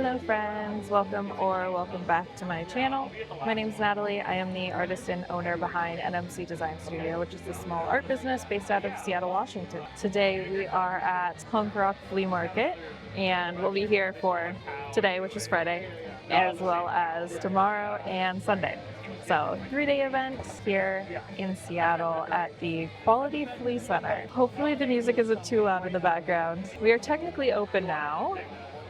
Hello friends, welcome back to my channel. My name is Natalie. I am the artist and owner behind NMC Design Studio, which is a small art business based out of Seattle, Washington. Today we are at Punk Rock Flea Market and we'll be here for today, which is Friday, as well as tomorrow and Sunday. So 3-day event here in Seattle at the Quality Flea Center. Hopefully the music isn't too loud in the background. We are technically open now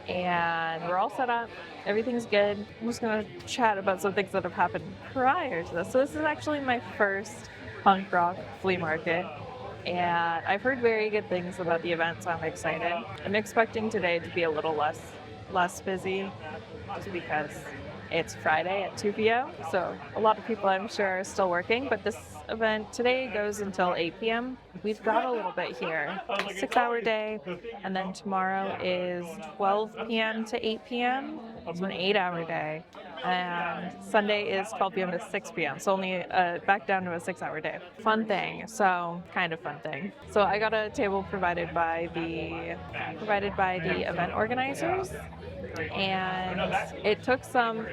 and we're all set up. Everything's good. I'm just gonna chat about some things that have happened prior to this. So this is actually my first punk rock flea market. And I've heard very good things about the event, so I'm excited. I'm expecting today to be a little less busy just because it's Friday at 2 p.m. So a lot of people I'm sure are still working, but this event today goes until 8 p.m. We've got a little bit here, 6-hour day, and then tomorrow is 12 p.m. to 8 p.m. So an 8-hour day. And Sunday is 12 p.m. to 6 p.m. So only back down to a 6-hour day. Fun thing, so kind of fun thing. So I got a table provided by the event organizers. And it took some,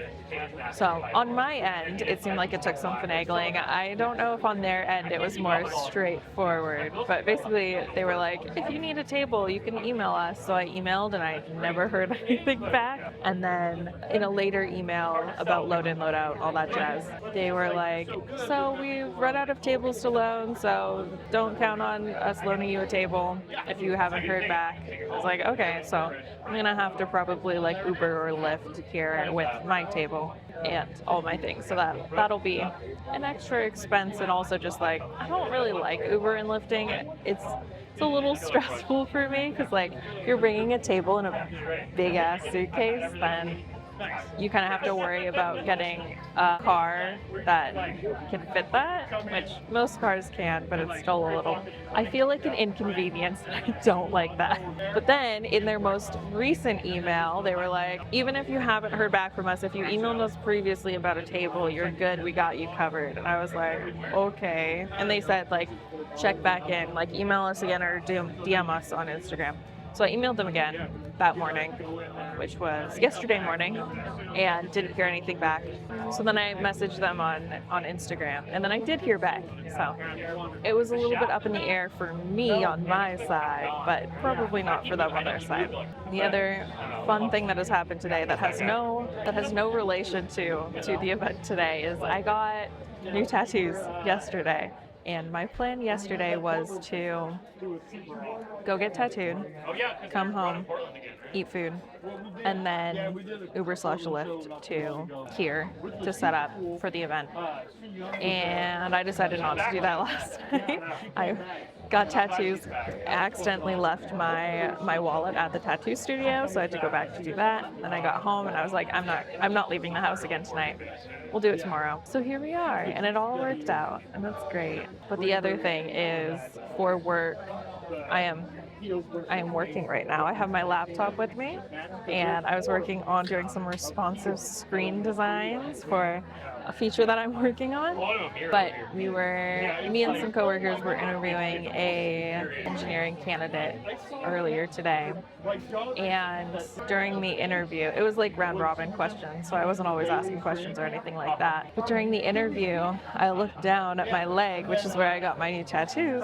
so on my end, it seemed like it took some finagling. I don't know if on their end it was more straightforward, but basically they were like, if you need a table, you can email us. So I emailed and I never heard anything back. And then in a later email about load in, load out, all that jazz, they were like, so we've run out of tables to loan, so don't count on us loaning you a table if you haven't heard back. I was like, okay, so I'm gonna have to probably like Uber or Lyft here with my table and all my things. So that'll be an extra expense, and also just like, I don't really like Uber and lifting. It's a little stressful for me because like if you're bringing a table in a big ass suitcase, then you kind of have to worry about getting a car that can fit that, which most cars can, but it's still a little, I feel like an inconvenience, and I don't like that. But then in their most recent email, they were like, even if you haven't heard back from us, if you emailed us previously about a table, you're good, we got you covered. And I was like, okay. And they said like, check back in, like email us again or DM us on Instagram. So I emailed them again that morning, which was yesterday morning, and didn't hear anything back. So then I messaged them on Instagram, and then I did hear back. So it was a little bit up in the air for me on my side, but probably not for them on their side. The other fun thing that has happened today that has no relation to the event today is I got new tattoos yesterday. And my plan yesterday was to go get tattooed, come home, eat food, and then Uber/Lyft to here to set up for the event. And I decided not to do that last night. I got tattoos, accidentally left my wallet at the tattoo studio, so I had to go back to do that. Then I got home and I was like, I'm not leaving the house again tonight. We'll do it tomorrow. So here we are, and it all worked out, and that's great. But the other thing is, for work, I am working right now. I have my laptop with me, and I was working on doing some responsive screen designs for a feature that I'm working on. But me and some coworkers were interviewing a engineering candidate earlier today. And during the interview, it was like round robin questions, so I wasn't always asking questions or anything like that. But during the interview, I looked down at my leg, which is where I got my new tattoos.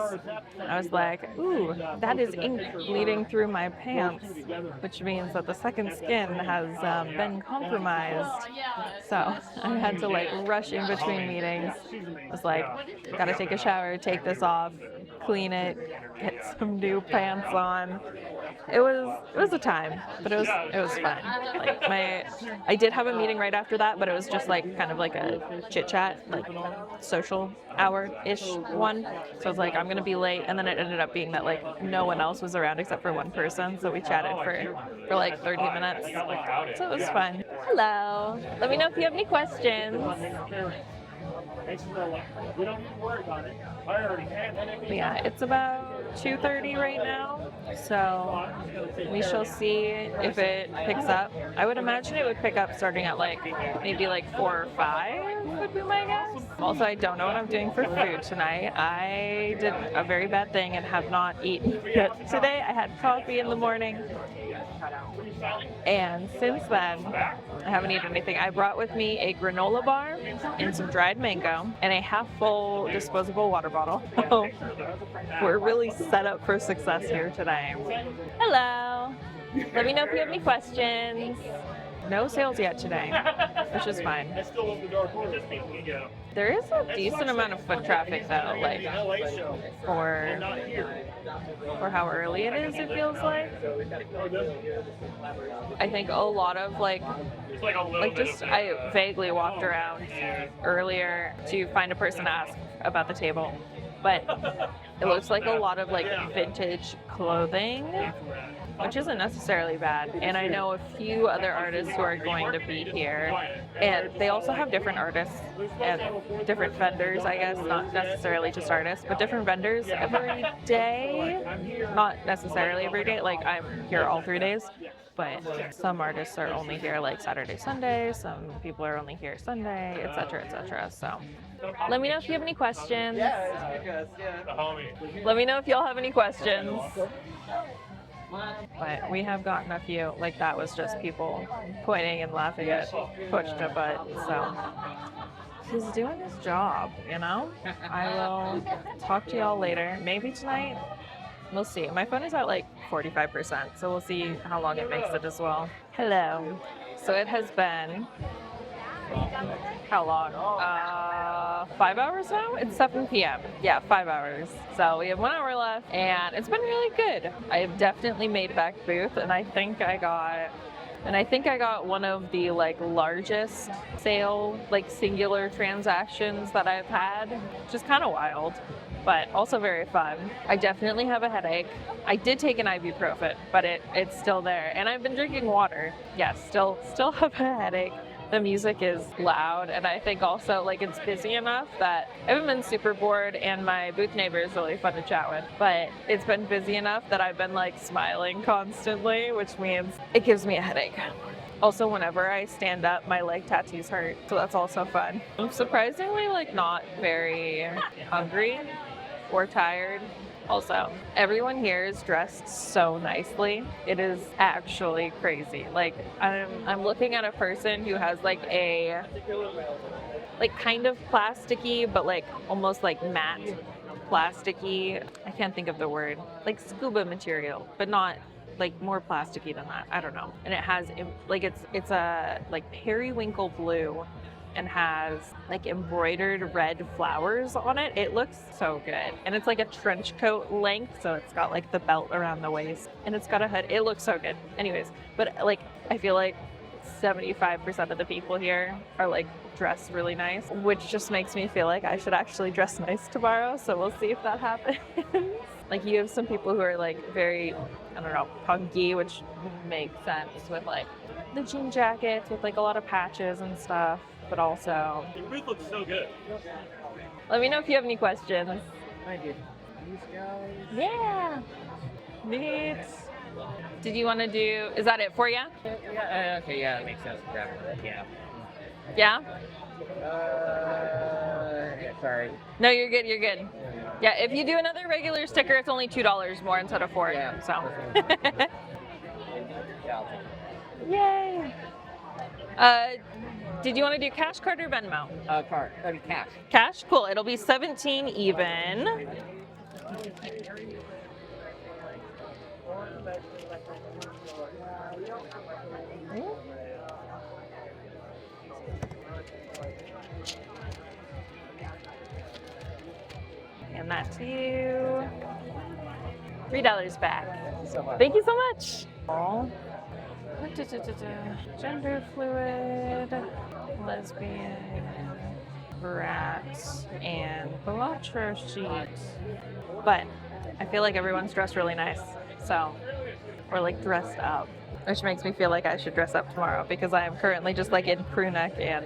I was like, ooh, that is ink bleeding through my pants, which means that the second skin has been compromised. So I had to like rush in between meetings. I was like, gotta take a shower, take this off, clean it, get some new pants on. It was a time, but it was fun. Like I did have a meeting right after that, but it was just like kind of like a chit chat, like social hour-ish one. So I was like, I'm gonna be late, and then it ended up being that like no one else was around except for one person, so we chatted for like 30 minutes. So it was fun. Hello. Let me know if you have any questions. Yeah, it's about 2:30 right now, so we shall see if it picks up. I would imagine it would pick up starting at like maybe like 4 or 5 would be my guess. Also, I don't know what I'm doing for food tonight. I did a very bad thing and have not eaten yet today. I had coffee in the morning And since then, I haven't eaten anything. I brought with me a granola bar and some dried mango and a half-full disposable water bottle. So we're really set up for success here today. Hello. Let me know if you have any questions. No sales yet today, which is fine. There is a decent amount of foot traffic though, like for how early it is, it feels like. I think a lot of I vaguely walked around earlier to find a person to ask about the table, but it looks like a lot of vintage clothing, which isn't necessarily bad. And I know a few other artists who are going to be here, and they also have different artists and different vendors, I guess, not necessarily just artists, but different vendors every day. Not necessarily every day, like I'm here all 3 days, but some artists are only here like Saturday, Sunday, some people are only here Sunday, etc., etc. So let me know if you have any questions. Let me know if y'all have any questions. But we have gotten a few, like that was just people pointing and laughing at Pushta, but so he's doing his job, you know? I will talk to y'all later, maybe tonight. We'll see. My phone is at 45%, so we'll see how long it makes it as well. Hello. So it has been, how long? 5 hours now? It's 7 p.m. Yeah, 5 hours. So we have 1 hour left, and it's been really good. I have definitely made back booth, and I think I got one of the largest sale, singular transactions that I've had, which is kind of wild, but also very fun. I definitely have a headache. I did take an ibuprofen, but it's still there, and I've been drinking water. Yes, still have a headache. The music is loud, and I think also it's busy enough that I haven't been super bored, and my booth neighbor is really fun to chat with, but it's been busy enough that I've been smiling constantly, which means it gives me a headache. Also, whenever I stand up, my leg tattoos hurt, so that's also fun. I'm surprisingly not very hungry or tired. Also, everyone here is dressed so nicely. It is actually crazy. I'm looking at a person who has a kind of plasticky, but almost matte plasticky. I can't think of the word. Scuba material, but not more plasticky than that. I don't know. And it has it's a periwinkle blue, and has embroidered red flowers on it. It looks so good. And it's a trench coat length, so it's got the belt around the waist, and it's got a hood. It looks so good. Anyways, but I feel 75% of the people here are dressed really nice, which just makes me feel I should actually dress nice tomorrow, so we'll see if that happens. You have some people who are very, I don't know, punky, which makes sense with the jean jackets with a lot of patches and stuff, but also Your booth looks so good. let me know if you have any questions. I did. These guys. Yeah. Neat. Did you want to do, is that it for you? Yeah, okay, yeah, that makes sense. Grab it. Yeah. Yeah? Yeah, sorry. No, you're good, you're good. Yeah, if you do another regular sticker, it's only $2 more instead of $4. Yeah. So. Yeah, I'll take it. Yay. Did you want to do cash, card, or Venmo? Card. I mean, cash. Cash? Cool. It'll be 17 even. And that to you. $3 back. Thank you so much. Aww. Gender fluid, lesbian, brat, and Bellatra sheet. But I feel everyone's dressed really nice, so, or dressed up, which makes me feel I should dress up tomorrow because I am currently just in crew neck and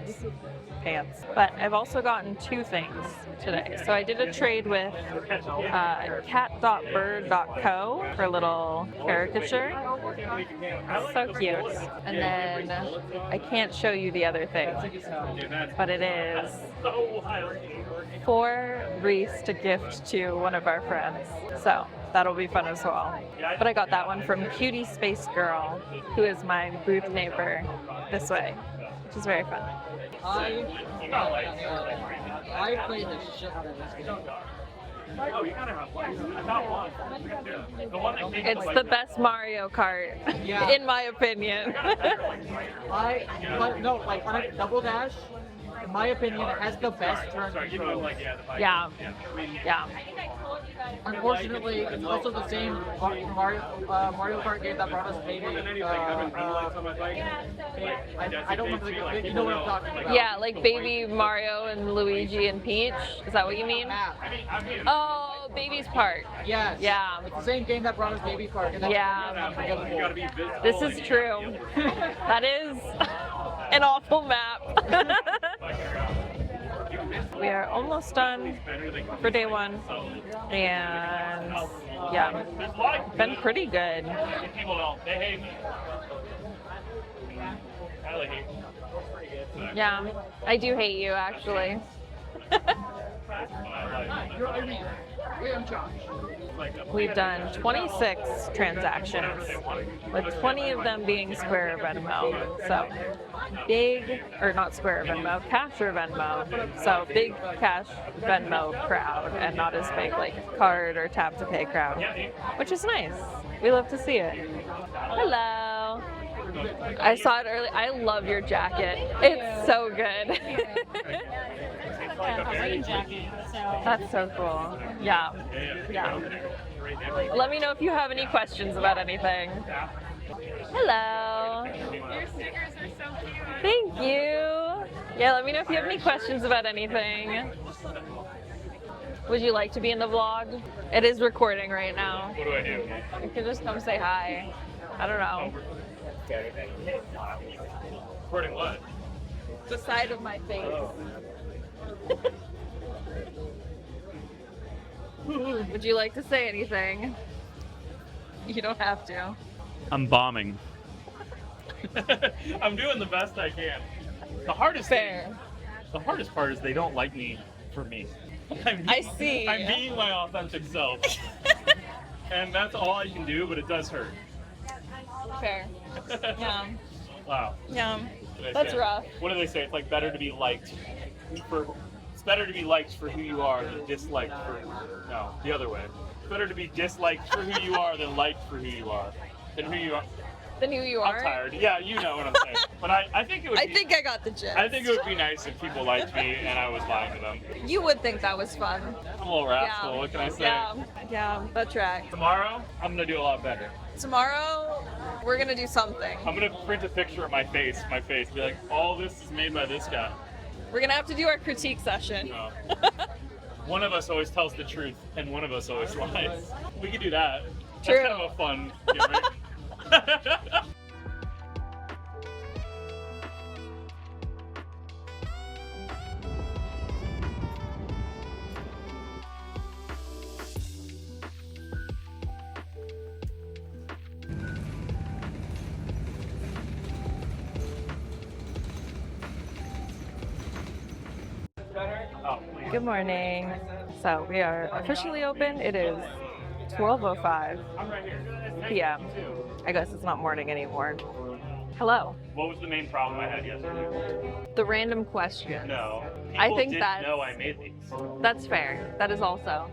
pants. But I've also gotten 2 things today. So I did a trade with cat.bird.co for a little caricature. So cute. And then I can't show you the other thing, but it is 4 wreaths to gift to one of our friends. So that'll be fun as well. But I got that one from Cutie Space Girl, who is my booth neighbor this way, which is very fun. I played the shit out of this game. It's the best Mario Kart, Yeah. in my opinion. No, like when I double dash, in my opinion, it has the best turn control. Yeah. Yeah. Unfortunately, it's also the same Mario Kart game that brought us Baby. I don't remember the game. You know what I'm talking about. Yeah, like Baby Mario and Luigi and Peach. Is that what you mean? Oh, Baby's Park. Yes. Yeah. It's the same game that brought us Baby Park. And that's Yeah. unforgettable. This is true. That is an awful map. We are almost done for day one, and yeah, been pretty good. People don't. They hate me. I like hate me. Yeah, I do hate you actually. We've done 26 transactions, with 20 of them being Square Venmo. So big, or not Square Venmo, Cash or Venmo. So big Cash Venmo crowd, and not as big like card or tap to pay crowd, which is nice. We love to see it. Hello. I saw it earlier. I love your jacket. It's so good. A rain jacket, so That's so cool. Yeah. Yeah. Let me know if you have any questions about anything. Hello. your stickers are so cute. Thank you. Yeah, let me know if you have any questions about anything. Would you like to be in the vlog? It is recording right now. What do I do? You can just come say hi. I don't know. Recording what? The side of my face. Would you like to say anything? You don't have to. I'm bombing. I'm doing the best I can. The hardest Fair. The hardest part is they don't like me for me. I see. I'm being my authentic self. And that's all I can do, but it does hurt. Fair. Yeah. Wow. Yeah. What did I That's say? rough. What do they say? It's like better to be liked for. It's better to be liked for who you are than disliked for. No, the other way. It's better to be disliked for who you are than liked for who you are. Than who you are. Then who you I'm are? tired. Yeah, you know what I'm saying. But I think it would. I Be, think I got the gist. I think it would be nice if people liked me and I was lying to them. You would think that was fun. I'm a little rascal. What can I say? Yeah, that track. Tomorrow, I'm gonna do a lot better. Tomorrow, we're gonna do something. I'm gonna print a picture of my face, be like, all this is made by this guy. We're gonna have to do our critique session. No. One of us always tells the truth, and one of us always lies. We could do that. True. That's kind of a fun gimmick. Oh, please. Good morning. So we are officially open. It is 12:05 I'm right here. p.m. I guess it's not morning anymore. Hello. What was the main problem I had yesterday? The random question. No. People I think didn't that's- know I made these. That's fair. That is also.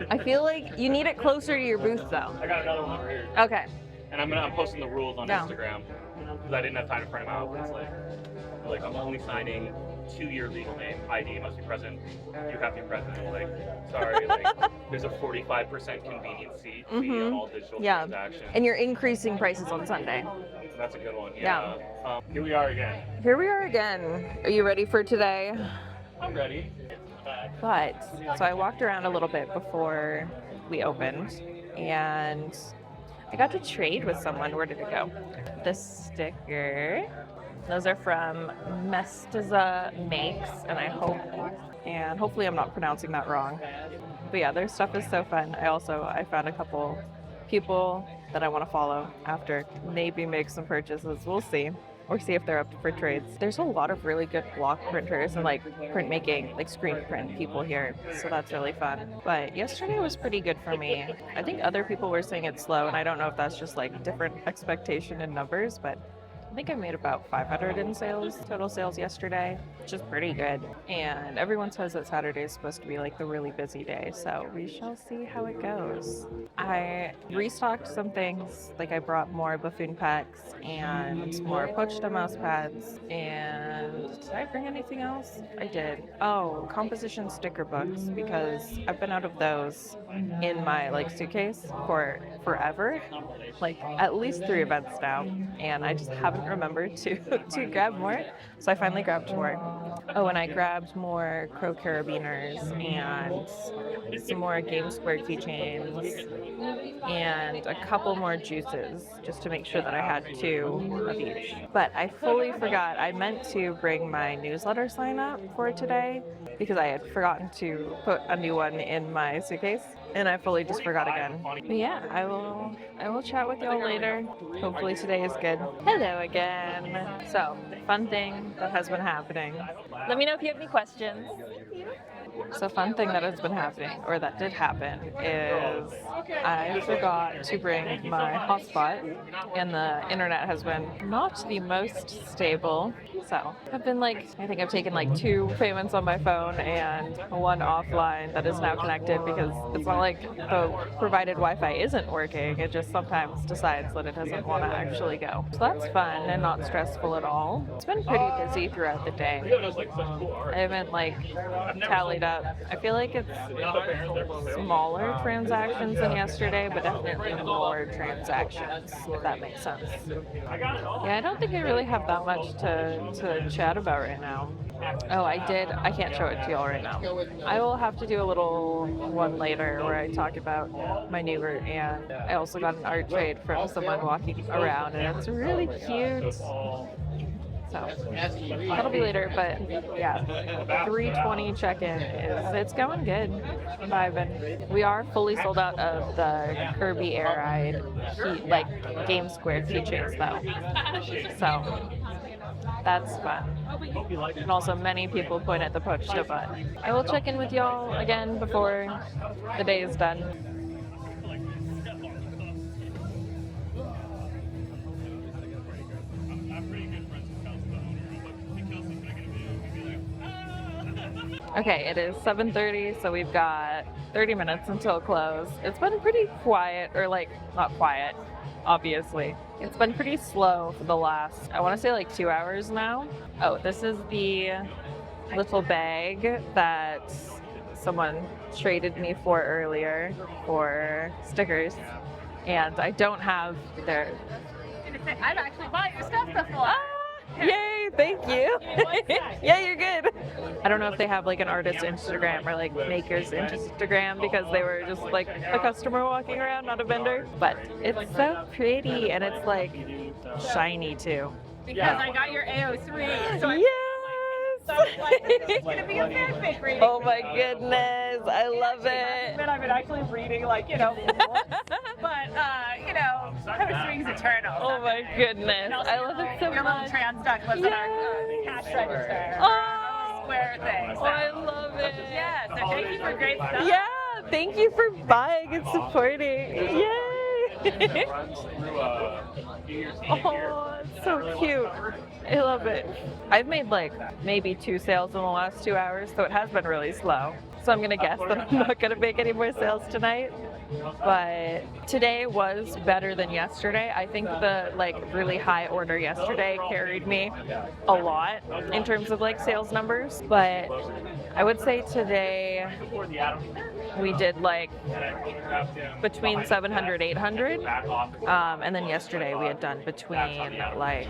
I feel like you need it closer to your booth though. I got another one over here. Okay. And I'm posting the rules on Yeah. Instagram because I didn't have time to print them out. It's like I'm only signing 2-year legal name. ID must be present. You have to be present. Like, sorry, like there's a 45% convenience fee on all digital Yeah. transactions. And you're increasing prices on Sunday. That's a good one. Yeah. Here we are again. Here we are again. Are you ready for today? I'm ready. But, so I walked around a little bit before we opened, and I got to trade with someone. Where did it go? The sticker. Those are from Mestiza Makes, and hopefully I'm not pronouncing that wrong. But yeah, their stuff is so fun. I found a couple people that I want to follow after, maybe make some purchases. We'll see. or see if they're up for trades. There's a lot of really good block printers and like printmaking, like screen print people here, so that's really fun. But yesterday was pretty good for me. I think other people were saying it's slow, and I don't know if that's just like different expectation in numbers, but I think I made about 500 in sales, total sales yesterday, which is pretty good. And everyone says that Saturday is supposed to be like the really busy day, so we shall see how it goes. I restocked some things, like I brought more buffoon packs and more pochta mouse pads, and did I bring anything else? I did. Oh, composition sticker books, because I've been out of those in my like suitcase for forever, like at least 3 events now, and I just haven't remembered to grab more, so I finally grabbed more. Oh, and I grabbed more Crow Carabiners and some more Game Square keychains and a couple more juices just to make sure that I had 2 of each. But I fully forgot, I meant to bring my newsletter sign up for today because I had forgotten to put a new one in my suitcase, and I fully just forgot again. But yeah, I will chat with y'all later. Hopefully today is good. Hello again. So, fun thing that has been happening. Let me know if you have any questions. So fun thing that has been happening, or that did happen, is I forgot to bring my hotspot, and the internet has been not the most stable. So I've been like, I think I've taken like 2 payments on my phone and 1 offline that is now connected, because it's not like the provided Wi-Fi isn't working, it just sometimes decides that it doesn't want to actually go. So that's fun and not stressful at all. It's been pretty busy throughout the day. I haven't like tallied up. I feel like it's smaller transactions than yesterday, but definitely more transactions, if that makes sense. Yeah, I don't think I really have that much to chat about right now. Oh, I can't show it to y'all right now. I will have to do a little one later where I talk about my neighbor, and I also got an art trade from someone walking around, and it's really cute. So that'll be later, but yeah, 3:20 check-in it's going good. I'm vibing. We are fully sold out of the Kirby Air Ride like Game Square keychains though, so that's fun. And also many people point at the pochta, but I will check in with y'all again before the day is done. Okay, it is 7:30, so we've got 30 minutes until close. It's been pretty quiet, or like, not quiet, obviously. It's been pretty slow for the last, I want to say like 2 hours now. Oh, this is the little bag that someone traded me for earlier for stickers, and I don't have their... I've actually bought your stuff before. Yay, thank you. Yeah, you're good. I don't know if they have like an artist Instagram or like maker's Instagram, because they were just like a customer walking around, not a vendor. But it's so pretty, and it's like shiny too. Because I got your AO3, so Yes! it's gonna be a fanfic reading. Oh my goodness, I love it. But I've been actually reading, like, more. But chemistry is eternal. Oh my goodness, I love it so Your little much. trans duck was in our cash register. Oh, Square thing. So. I love it. Yeah, so thank you for great stuff. Yeah, thank you for buying and supporting. Yay! Oh, it's so cute. I love it. I've made like maybe 2 sales in the last 2 hours, so it has been really slow. So I'm gonna guess that I'm not gonna make any more sales tonight. But today was better than yesterday. I think the like really high order yesterday carried me a lot in terms of like sales numbers. But I would say today we did like between 700, 800. And then yesterday we had done between like,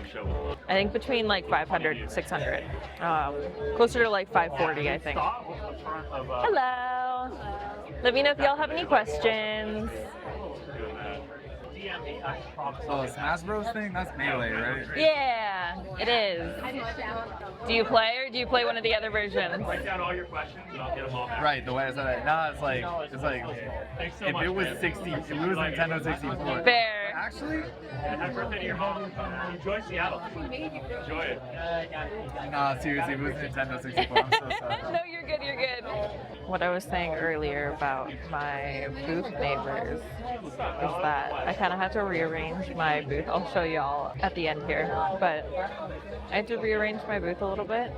I think between like 500, 600. Closer to like 540, I think. Hello. Let me know if y'all have any questions. Oh, Smash Bros thing? That's Melee, right? Yeah, it is. Do you play or do you play one of the other versions? Write down all your questions and I'll get them all back. Right, the way I said it. No, it's like if it was 60, if it was Nintendo 64. Fair. Actually, Happy birthday to your mom. Enjoy Seattle. Enjoy it. nah, seriously, if it was Nintendo 64, I'm so sorry. No, you're good, you're good. What I was saying earlier about my booth neighbors is that I kind of had to rearrange my booth. I'll show y'all at the end here, but I had to rearrange my booth a little bit.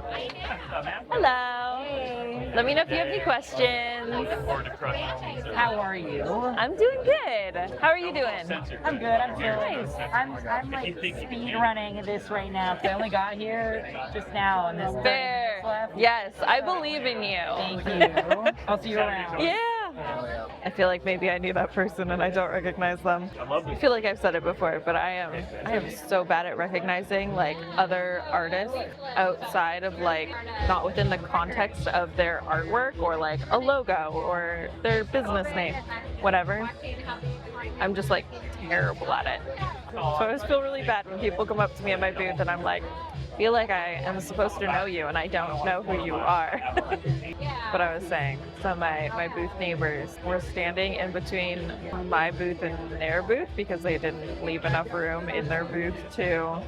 Hello. Let me know if you have any questions. Looking forward to crushing it. How are you? I'm doing good. How are you doing? I'm good. I'm chilling. I'm like speed running this right now. 'Cause I only got here just now, and there's 30 Fair. minutes left. Yes, I believe in you. Thank you. I'll see you around. Yeah. I feel like maybe I knew that person and I don't recognize them. I feel like I've said it before, but I am so bad at recognizing like other artists outside of like not within the context of their artwork or like a logo or their business name, whatever. I'm just like terrible at it. So I always feel really bad when people come up to me at my booth and I'm like, feel like I am supposed to know you and I don't know who you are. But I was saying, so my booth neighbors were standing in between my booth and their booth because they didn't leave enough room in their booth to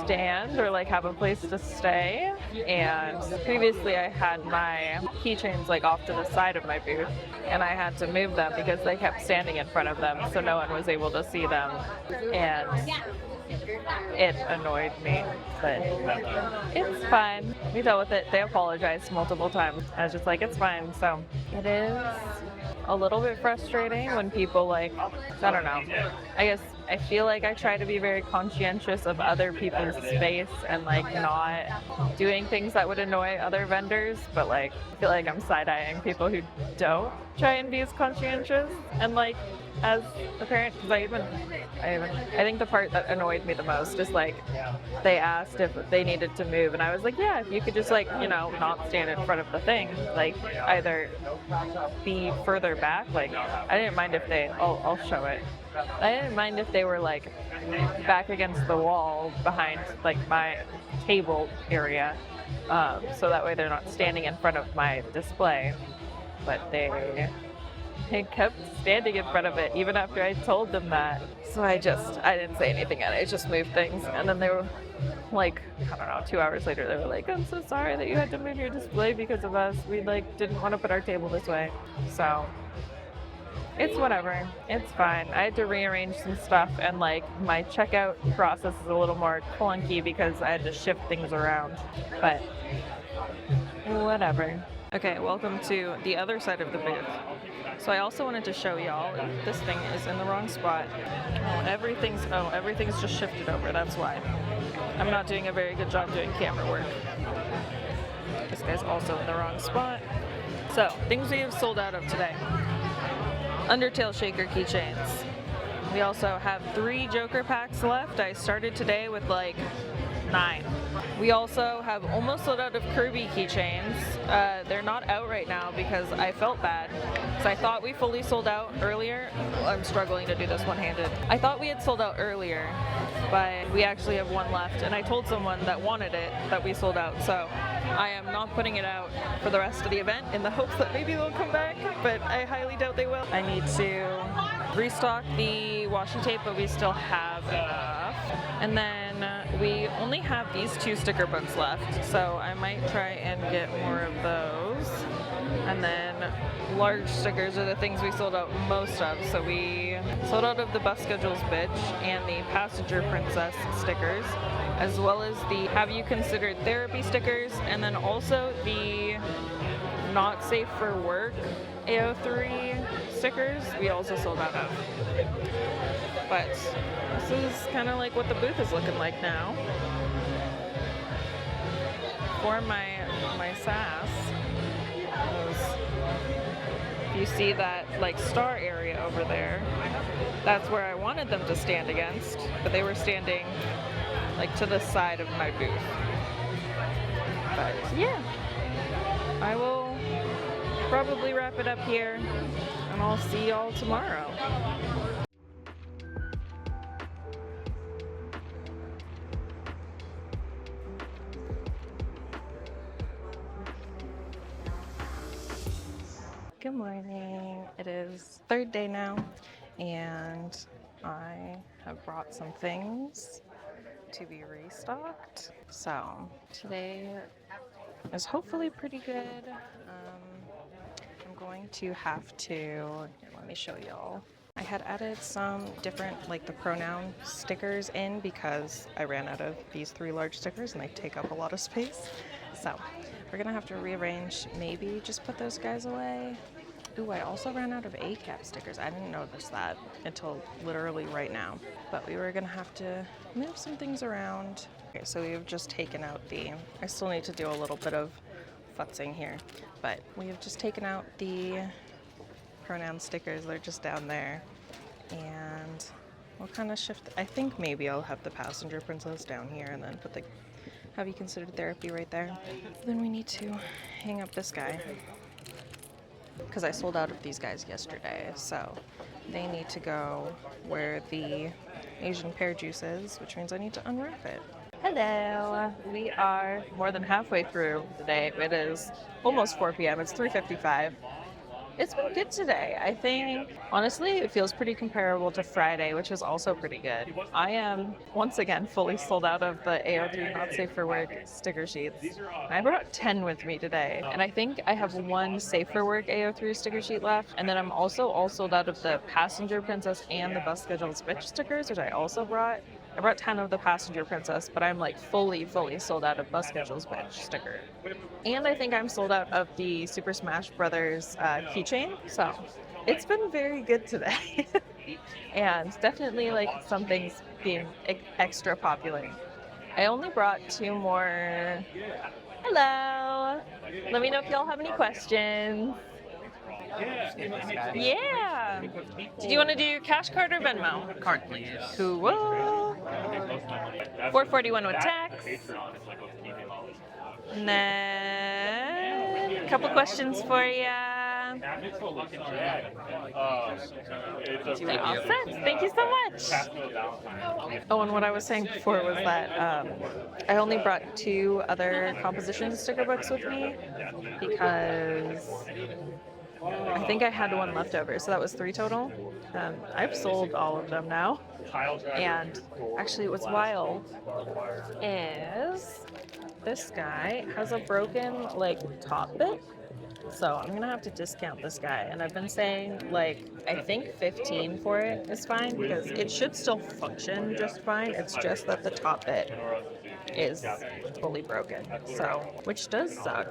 stand or like have a place to stay. And previously I had my keychains like off to the side of my booth and I had to move them because they kept standing in front of them so no one was able to see them. And it annoyed me, but it's fine. We dealt with it. They apologized multiple times. I was just like, it's fine. So it is a little bit frustrating when people like, I don't know. I guess I feel like I try to be very conscientious of other people's space and like not doing things that would annoy other vendors, but like I feel like I'm side-eyeing people who don't try and be as conscientious and like as a parent, because I think the part that annoyed me the most is like they asked if they needed to move and I was like, yeah, if you could just like, you know, not stand in front of the thing, like either be further back, like I didn't mind if they, I'll show it. I didn't mind if they were like back against the wall behind like my table area, so that way they're not standing in front of my display, but they kept standing in front of it even after I told them that. So I didn't say anything and I just moved things. And then they were like, I don't know, 2 hours later, they were like, I'm so sorry that you had to move your display because of us. We like didn't want to put our table this way. So it's whatever. It's fine. I had to rearrange some stuff and like my checkout process is a little more clunky because I had to shift things around. But whatever. Okay, welcome to the other side of the booth. So I also wanted to show y'all, this thing is in the wrong spot. Everything's just shifted over, that's why. I'm not doing a very good job doing camera work. This guy's also in the wrong spot. So, things we have sold out of today. Undertale Shaker keychains. We also have 3 Joker packs left. I started today with like 9. We also have almost sold out of Kirby keychains. They're not out right now because I felt bad. Because I thought we fully sold out earlier. I'm struggling to do this one-handed. I thought we had sold out earlier, but we actually have 1 left. And I told someone that wanted it that we sold out. So I am not putting it out for the rest of the event in the hopes that maybe they'll come back, but I highly doubt they will. I need to restock the washi tape, but we still have enough. And then we only have these 2 sticker books left, so I might try and get more of those. And then large stickers are the things we sold out most of. So we sold out of the Bus Schedules Bitch and the Passenger Princess stickers, as well as the Have You Considered Therapy stickers, and then also the Not Safe for Work AO3 stickers we also sold out of. But this is kind of like what the booth is looking like now. For my SAS, if you see that like star area over there, that's where I wanted them to stand against, but they were standing like to the side of my booth. But yeah, I will probably wrap it up here and I'll see y'all tomorrow. Good morning. It is third day now, and I have brought some things to be restocked. So today is hopefully pretty good. I'm going to have to, here, let me show y'all. I had added some different, like the pronoun stickers in because I ran out of these 3 large stickers and they take up a lot of space. So we're gonna have to rearrange, maybe just put those guys away. Ooh, I also ran out of ACAP stickers. I didn't notice that until literally right now. But we were gonna have to move some things around. Okay, so we've just taken out I still need to do a little bit of futzing here, but we have just taken out the pronoun stickers. They're just down there. And we'll kind of shift, I think maybe I'll have the passenger princess down here and then put the have you considered therapy right there. Then we need to hang up this guy, because I sold out of these guys yesterday, so they need to go where the Asian pear juice is, which means I need to unwrap it. Hello! We are more than halfway through the day. It is almost 4 p.m. It's 3:55. It's been good today. I think, honestly, it feels pretty comparable to Friday, which is also pretty good. I am, once again, fully sold out of the AO3 Not Safe for Work sticker sheets. I brought 10 with me today, and I think I have 1 Safe for Work AO3 sticker sheet left, and then I'm also all sold out of the Passenger Princess and the Bus Schedules Bitch stickers, which I also brought. I brought 10 of the Passenger Princess, but I'm like fully sold out of Bus Schedules Bitch sticker. And I think I'm sold out of the Super Smash Brothers keychain, so it's been very good today. And definitely like some things being extra popular. I only brought 2 more. Hello! Let me know if y'all have any questions. Yeah. Did you want to do cash card or Venmo? Card, please. Cool. $4.41 with tax. And then a couple questions for you. All set. Thank you so much. Oh, and what I was saying before was that I only brought 2 other composition sticker books with me because I think I had 1 left over, so that was 3 total. I've sold all of them now. And actually what's wild is this guy has a broken like top bit. So I'm gonna have to discount this guy. And I've been saying like, I think 15 for it is fine because it should still function just fine. It's just that the top bit is fully broken. So, which does suck.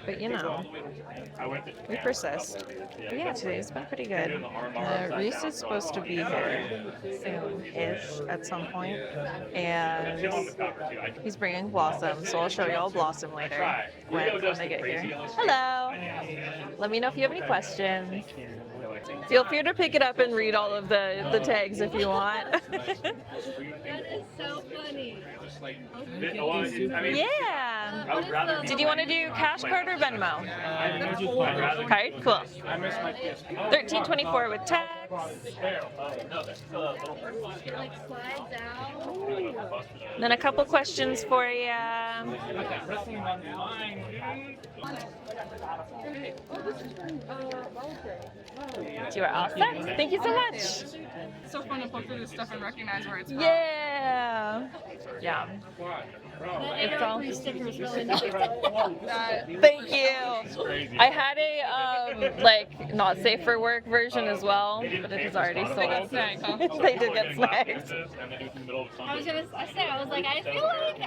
But you know, we persist. But yeah, today's been pretty good. Reese is supposed to be here soon-ish at some point, and he's bringing Blossom, so I'll show y'all Blossom later when they get here. Hello! Let me know if you have any questions. Feel free to pick it up and read all of the tags if you want. That is so funny. Yeah. Did you want to do cash card or Venmo? Card? Cool. $13.24 with tax. It like slides out. Then a couple questions for you. You are all set. Thank you so much. It's so fun to poke through this stuff and recognize where it's from. Yeah. Yeah. It's all sticker is really nice. Thank you. I had a like not safe for work version as well, but it is already sold. They got snagged, huh? They did get snagged. I was gonna say, I was like, I feel like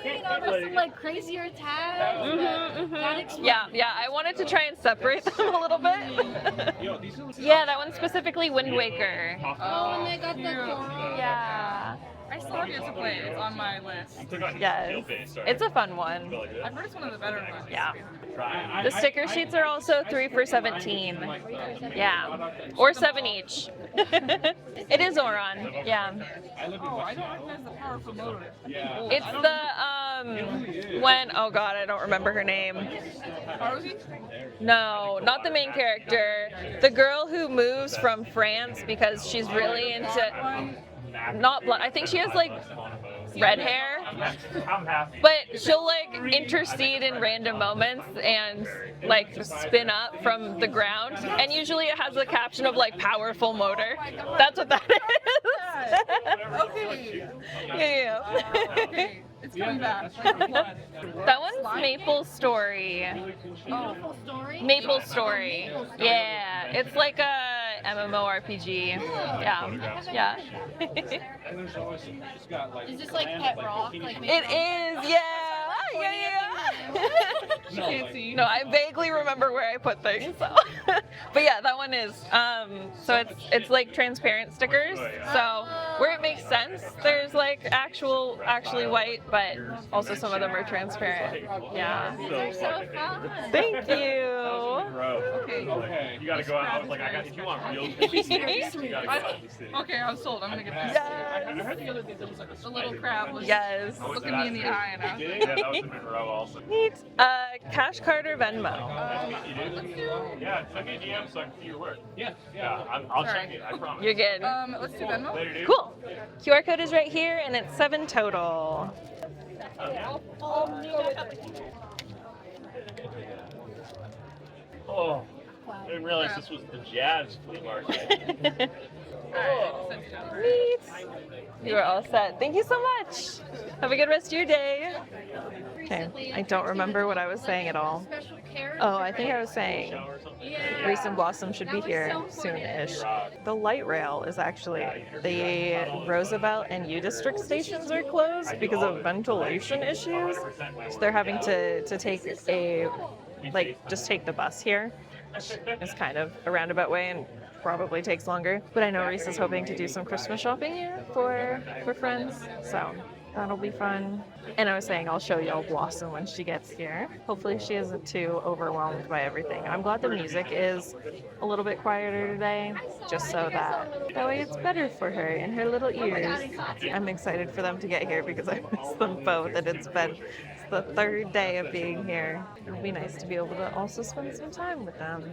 there's some like crazier tags. Yeah, I wanted to try and separate them a little bit. Yeah, that one specifically Wind Waker. Oh, and they got the coral. Yeah. I still have yet to play it. It's on my list. Yes. It's a fun one. I've heard it's one of the better ones. Yeah. The sticker sheets are also 3 for $17. Yeah. Or 7 each. It is Oron. Yeah. Oh, I don't recognize the powerful motor. It's the when oh god, I don't remember her name. Rosie? No, not the main character. The girl who moves from France because she's really into not blood. I think she has like red hair, I'm happy. but she'll like intercede in random moments and like spin up from the ground. And usually it has the caption of like powerful motor. That's what that is. Okay. Yeah. It's coming back. That one's Maple Story. Beautiful story. Maple Story. Yeah, it's like a MMORPG. Yeah, yeah. Is this like Pet Rock? Like It is, yeah. She can't see. No, I vaguely remember where I put things. So. But yeah, that one is. So it's like transparent stickers. So where it makes sense, there's like actually white, but also some of them are transparent. Yeah. They're so fun. Thank you. Okay. You gotta go out. I was like, if you want real you gotta go out in the city. Okay, I'm sold. I'm gonna get this. I heard the other thing that was like a little crab was Yes. looking me in the eye and I was like, Yeah, that was in Monroe also. Neat. Cash card or Venmo? Yeah, send me a DM so I can see your work. Yeah. I'll check it, I promise. You're good. let's do Venmo. Later, dude. Cool. QR code is right here, and it's 7 total. Oh, I didn't realize this was the jazz flea market. Neat. You are all set. Thank you so much. Have a good rest of your day. Okay, I don't remember what I was saying at all. Special care. Oh, I think I was saying Yeah. Reese and Blossom should be here soon-ish. The light rail is actually, the Roosevelt and U District stations are closed because of ventilation issues. So they're having to take just take the bus here. It's kind of a roundabout way and probably takes longer. But I know Reese is hoping to do some Christmas shopping here for friends, so that'll be fun. And I was saying I'll show y'all Blossom when she gets here. Hopefully she isn't too overwhelmed by everything. I'm glad the music is a little bit quieter today, just so that way it's better for her and her little ears. I'm excited for them to get here because I miss them both, and it's the third day of being here. It'll be nice to be able to also spend some time with them.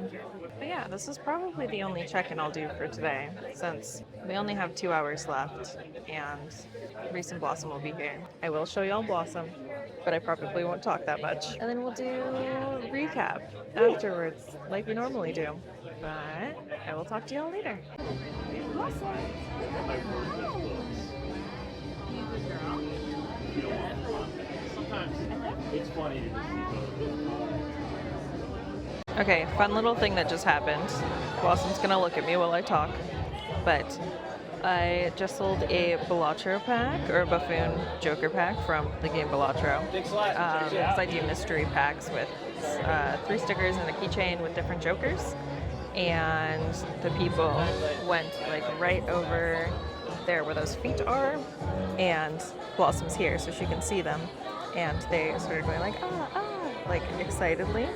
But yeah, this is probably the only check-in I'll do for today, since we only have 2 hours left and Reese and Blossom will be here. I will show y'all Blossom, but I probably won't talk that much. And then we'll do a recap afterwards, like we normally do. But I will talk to y'all later. It's funny. Okay, fun little thing that just happened. Blossom's gonna look at me while I talk, but I just sold a Balatro pack, or a Buffoon Joker pack from the game Balatro. Because I do mystery packs with 3 stickers and a keychain with different Jokers. And the people went like right over there where those feet are, and Blossom's here so she can see them. And they started going like, like excitedly.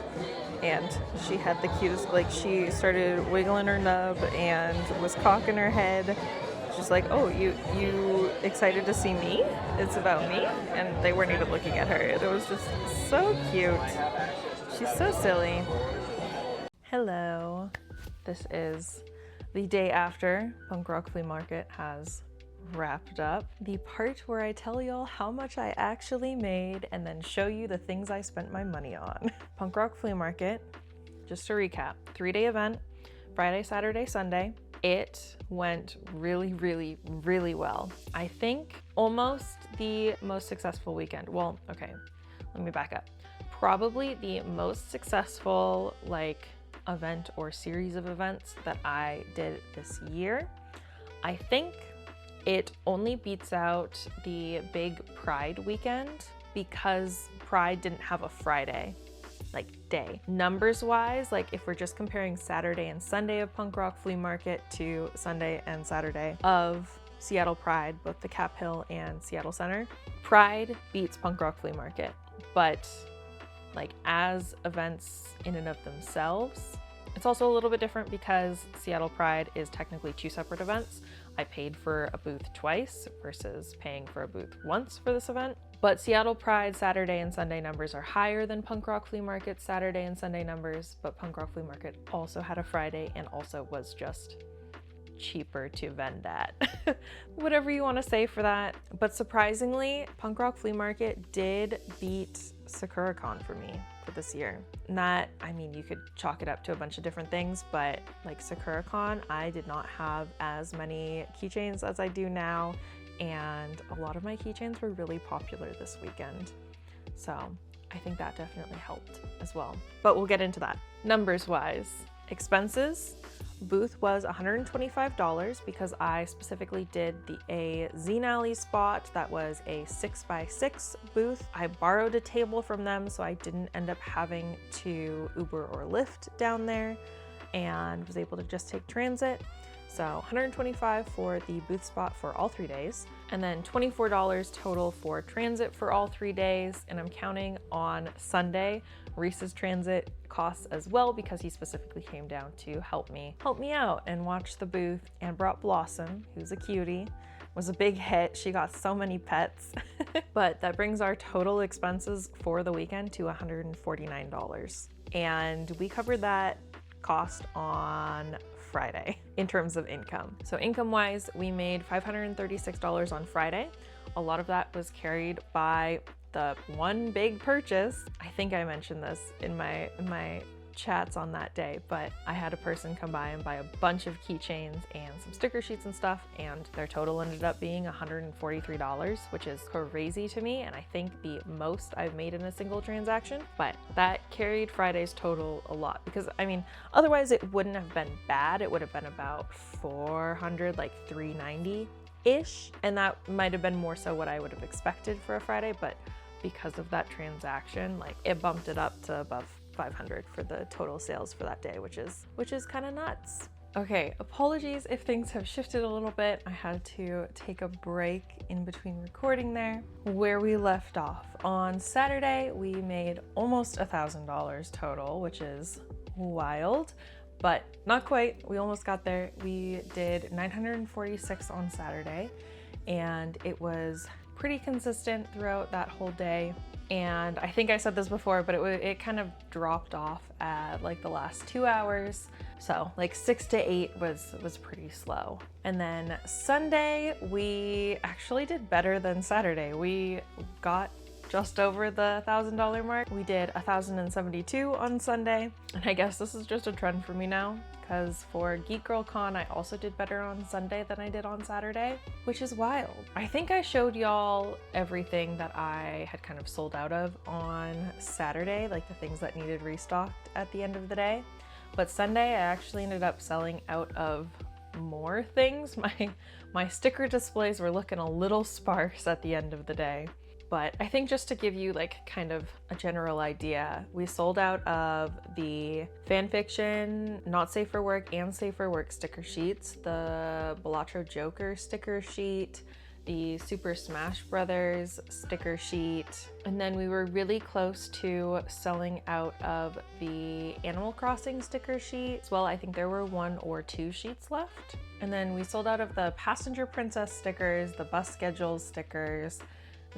And she had the cutest, like she started wiggling her nub and was cocking her head. She's like, oh, you excited to see me? It's about me? And they weren't even looking at her. It was just so cute. She's so silly. Hello. This is the day after Punk Rock Flea Market has wrapped up. The part where I tell y'all how much I actually made and then show you the things I spent my money on. Punk Rock Flea Market, just to recap, 3-day event, Friday, Saturday, Sunday. It went really, really, really well. I think almost the most successful weekend. Well, okay, let me back up. Probably the most successful event or series of events that I did this year. I think it only beats out the big Pride weekend because Pride didn't have a Friday day. Numbers wise, if we're just comparing Saturday and Sunday of Punk Rock Flea Market to Sunday and Saturday of Seattle Pride, both the Cap Hill and Seattle Center, Pride beats Punk Rock Flea Market. But as events in and of themselves, it's also a little bit different because Seattle Pride is technically 2 separate events. I paid for a booth twice versus paying for a booth once for this event. But Seattle Pride Saturday and Sunday numbers are higher than Punk Rock Flea Market Saturday and Sunday numbers, but Punk Rock Flea Market also had a Friday and also was just cheaper to vend at. Whatever you want to say for that. But surprisingly, Punk Rock Flea Market did beat SakuraCon for me for this year. Not, I mean, you could chalk it up to a bunch of different things, but like SakuraCon, I did not have as many keychains as I do now, and a lot of my keychains were really popular this weekend. So I think that definitely helped as well. But we'll get into that. Numbers wise, expenses, booth was $125 because I specifically did a Zine Alley spot that was a 6x6 booth. I borrowed a table from them, so I didn't end up having to Uber or Lyft down there and was able to just take transit. So $125 for the booth spot for all 3 days, and then $24 total for transit for all 3 days. And I'm counting on Sunday Reese's transit costs as well, because he specifically came down to help me out and watch the booth, and brought Blossom, who's a cutie. Was a big hit. She got so many pets. But that brings our total expenses for the weekend to $149. And we covered that cost on Friday in terms of income. So income wise, we made $536 on Friday. A lot of that was carried by the one big purchase. I think I mentioned this in my chats on that day, but I had a person come by and buy a bunch of keychains and some sticker sheets and stuff, and their total ended up being $143, which is crazy to me, and I think the most I've made in a single transaction. But that carried Friday's total a lot, because I mean, otherwise it wouldn't have been bad. It would have been about 400, like 390-ish, and that might have been more so what I would have expected for a Friday, but because of that transaction, like it bumped it up to above 500 for the total sales for that day, which is kind of nuts. Okay, apologies if things have shifted a little bit. I had to take a break in between recording there. Where we left off, on Saturday, we made almost $1,000 total, which is wild, but not quite. We almost got there. We did 946 on Saturday, and it was pretty consistent throughout that whole day. And I think I said this before, but it kind of dropped off at like the last 2 hours. So like 6 to 8 was pretty slow. And then Sunday, we actually did better than Saturday. We got just over the $1,000 mark. We did 1,072 on Sunday. And I guess this is just a trend for me now, because for Geek Girl Con, I also did better on Sunday than I did on Saturday, which is wild. I think I showed y'all everything that I had kind of sold out of on Saturday, like the things that needed restocked at the end of the day. But Sunday, I actually ended up selling out of more things. My sticker displays were looking a little sparse at the end of the day. But I think just to give you like kind of a general idea, we sold out of the fanfiction, not safe for work and safe for work sticker sheets, the Balatro Joker sticker sheet, the Super Smash Brothers sticker sheet, and then we were really close to selling out of the Animal Crossing sticker sheet as well. I think there were 1 or 2 sheets left. And then we sold out of the Passenger Princess stickers, the bus schedules stickers,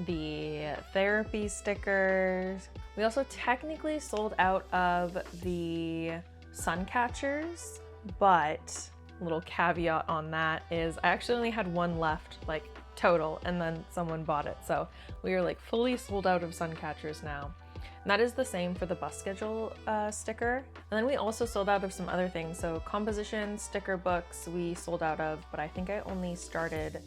the therapy stickers. We also technically sold out of the sun catchers, but a little caveat on that is I actually only had 1 left, like total, and then someone bought it. So we are like fully sold out of sun catchers now. And that is the same for the bus schedule sticker. And then we also sold out of some other things. So composition sticker books we sold out of, but I think I only started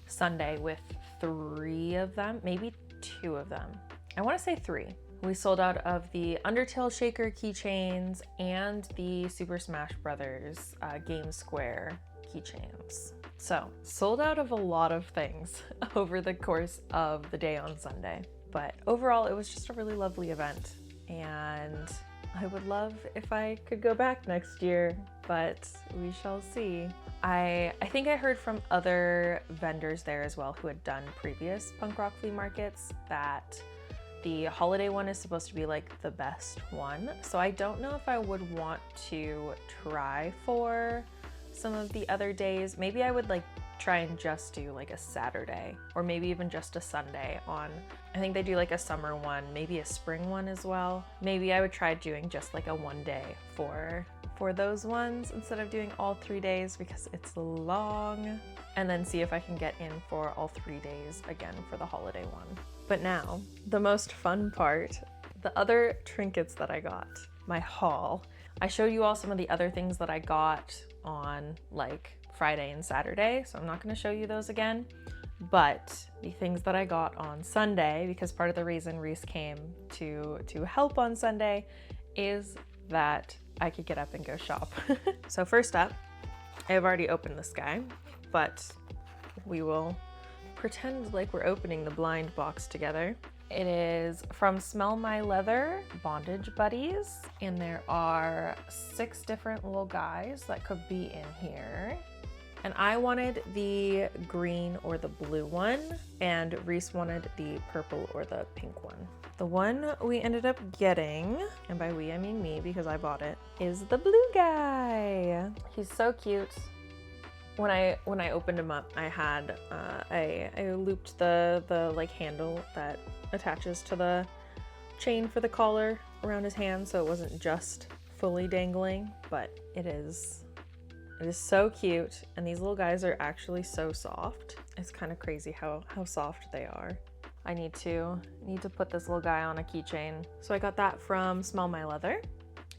Sunday with 3 of them, maybe 2 of them. I want to say 3. We sold out of the Undertale Shaker keychains and the Super Smash Brothers Game Square keychains. So sold out of a lot of things over the course of the day on Sunday. But overall, it was just a really lovely event, and I would love if I could go back next year, but we shall see. I think I heard from other vendors there as well who had done previous Punk Rock Flea Markets that the holiday one is supposed to be like the best one. So I don't know if I would want to try for some of the other days. Maybe I would like try and just do like a Saturday or maybe even just a Sunday on, I think they do like a summer one, maybe a spring one as well. Maybe I would try doing just like a one day for those ones instead of doing all 3 days because it's long, and then see if I can get in for all 3 days again for the holiday one. But now, the most fun part, the other trinkets that I got, my haul. I showed you all some of the other things that I got on like Friday and Saturday, so I'm not going to show you those again. But the things that I got on Sunday, because part of the reason Reese came to help on Sunday is that I could get up and go shop. So first up, I have already opened this guy, but we will pretend like we're opening the blind box together. It is from Smell My Leather Bondage Buddies, and there are 6 different little guys that could be in here. And I wanted the green or the blue one, and Reese wanted the purple or the pink one. The one we ended up getting, and by we I mean me because I bought it, is the blue guy. He's so cute. When I opened him up, I had I looped the like handle that attaches to the chain for the collar around his hand, so it wasn't just fully dangling, but it is so cute, and these little guys are actually so soft. It's kind of crazy how soft they are. I need to put this little guy on a keychain. So I got that from Smell My Leather.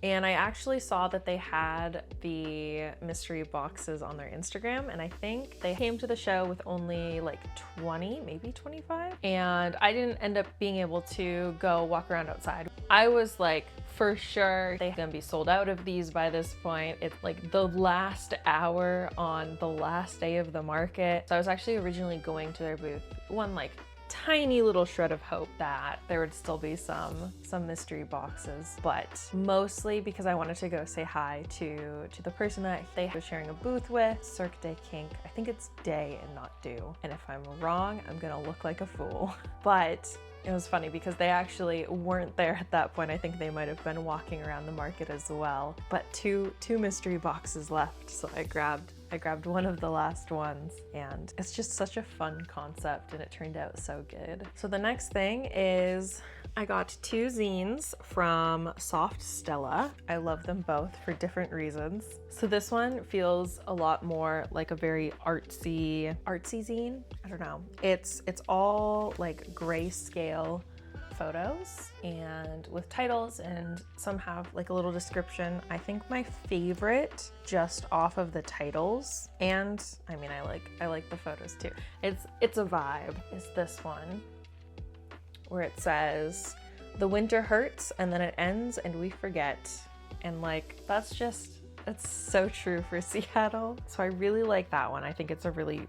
And I actually saw that they had the mystery boxes on their Instagram, and I think they came to the show with only like 20, maybe 25. And I didn't end up being able to go walk around outside. I was like, for sure, they're gonna be sold out of these by this point. It's like the last hour on the last day of the market. So I was actually originally going to their booth, one like tiny little shred of hope that there would still be some mystery boxes, but mostly because I wanted to go say hi to the person that they were sharing a booth with, Cirque de Kink. I think it's day and not do, and if I'm wrong, I'm gonna look like a fool. But it was funny because they actually weren't there at that point. I think they might have been walking around the market as well, but two mystery boxes left, so I grabbed one of the last ones, and it's just such a fun concept, and it turned out so good. So the next thing is I got 2 zines from Soft Stella. I love them both for different reasons. So this one feels a lot more like a very artsy zine. I don't know. It's all like grayscale photos and with titles, and some have like a little description. I think my favorite, just off of the titles, and I mean I like the photos too, it's a vibe, is this one where it says the winter hurts and then it ends and we forget, and like it's so true for Seattle. So I really like that one. I think it's a really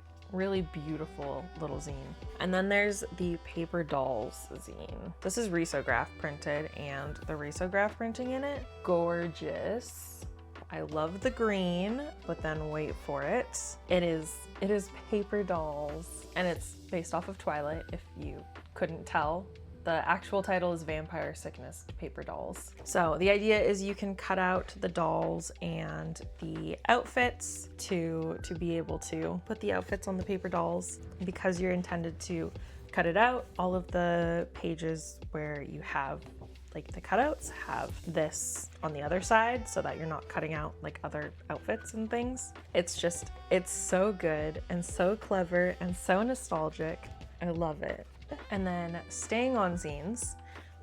beautiful little zine. And then there's the Paper Dolls zine. This is risograph printed, and the risograph printing in it, gorgeous. I love the green, but then wait for it. It is Paper Dolls, and it's based off of Twilight, if you couldn't tell. The actual title is Vampire Sickness Paper Dolls. So the idea is you can cut out the dolls and the outfits to be able to put the outfits on the paper dolls. Because you're intended to cut it out, all of the pages where you have like the cutouts have this on the other side so that you're not cutting out like other outfits and things. It's so good and so clever and so nostalgic. I love it. And then staying on zines,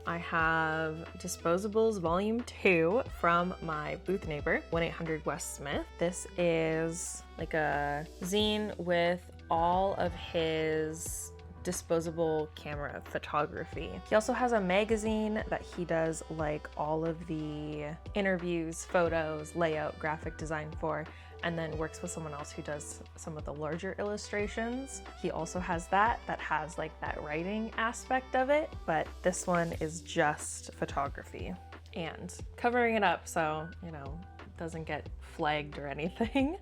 I have Disposables Volume 2 from my booth neighbor, 1-800 West Smith. This is like a zine with all of his disposable camera photography. He also has a magazine that he does like all of the interviews, photos, layout, graphic design for, and then works with someone else who does some of the larger illustrations. He also has that has like that writing aspect of it, but this one is just photography and covering it up so, you know, it doesn't get flagged or anything.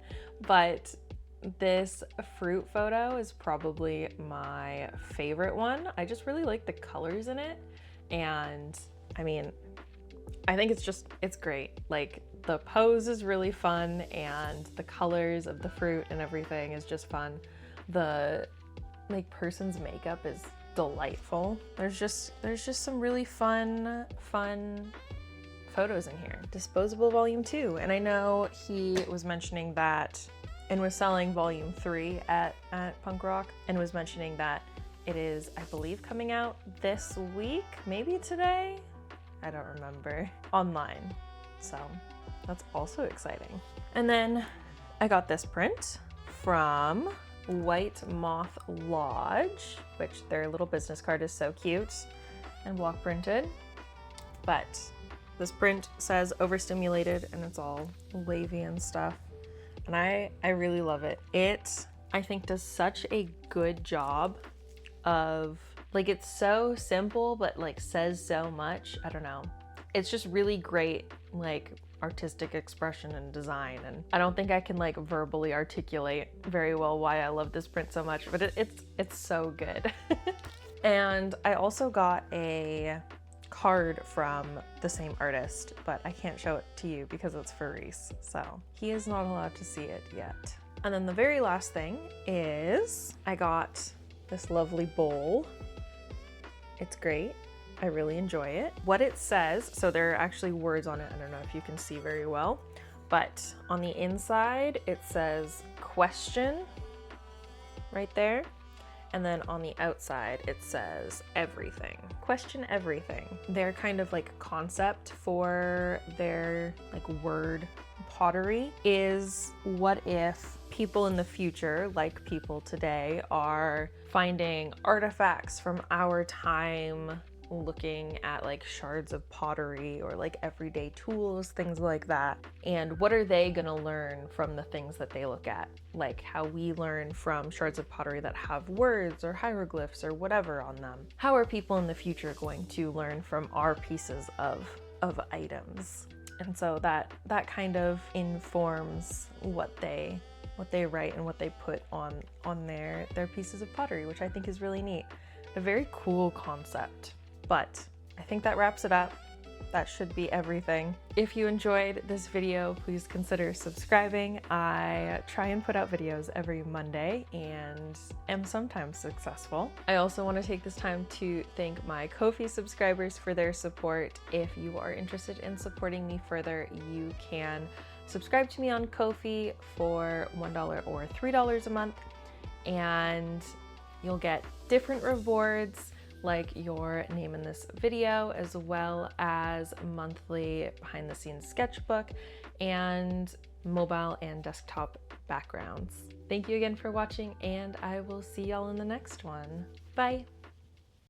But this fruit photo is probably my favorite one. I just really like the colors in it, and I mean, I think it's great. Like The pose is really fun, and the colors of the fruit and everything is just fun. The like person's makeup is delightful. There's just some really fun photos in here. Disposable Volume 2, and I know he was mentioning that and was selling Volume 3 at Punk Rock, and was mentioning that it is, I believe, coming out this week, maybe today? I don't remember. Online. So that's also exciting. And then I got this print from White Moth Lodge, which their little business card is so cute and block printed. But this print says overstimulated, and it's all wavy and stuff. And I really love it. It, I think, does such a good job of, like, it's so simple, but like says so much. I don't know. It's just really great, like, artistic expression and design. And I don't think I can like verbally articulate very well why I love this print so much, but it's so good. And I also got a card from the same artist, but I can't show it to you because it's for Reese, so he is not allowed to see it yet. And then the very last thing is I got this lovely bowl. It's great. I really enjoy it. What it says, so there are actually words on it. I don't know if you can see very well, but on the inside it says question right there. And then on the outside it says everything. Question everything. Their kind of like concept for their like word pottery is, what if people in the future, like people today, are finding artifacts from our time, looking at like shards of pottery or like everyday tools, things like that. And what are they gonna learn from the things that they look at? Like how we learn from shards of pottery that have words or hieroglyphs or whatever on them. How are people in the future going to learn from our pieces of items? And so that kind of informs what they write and what they put on their pieces of pottery, which I think is really neat. A very cool concept. But I think that wraps it up. That should be everything. If you enjoyed this video, please consider subscribing. I try and put out videos every Monday and am sometimes successful. I also want to take this time to thank my Ko-fi subscribers for their support. If you are interested in supporting me further, you can subscribe to me on Ko-fi for $1 or $3 a month, and you'll get different rewards like your name in this video, as well as monthly behind the scenes sketchbook and mobile and desktop backgrounds. Thank you again for watching, and I will see y'all in the next one. Bye.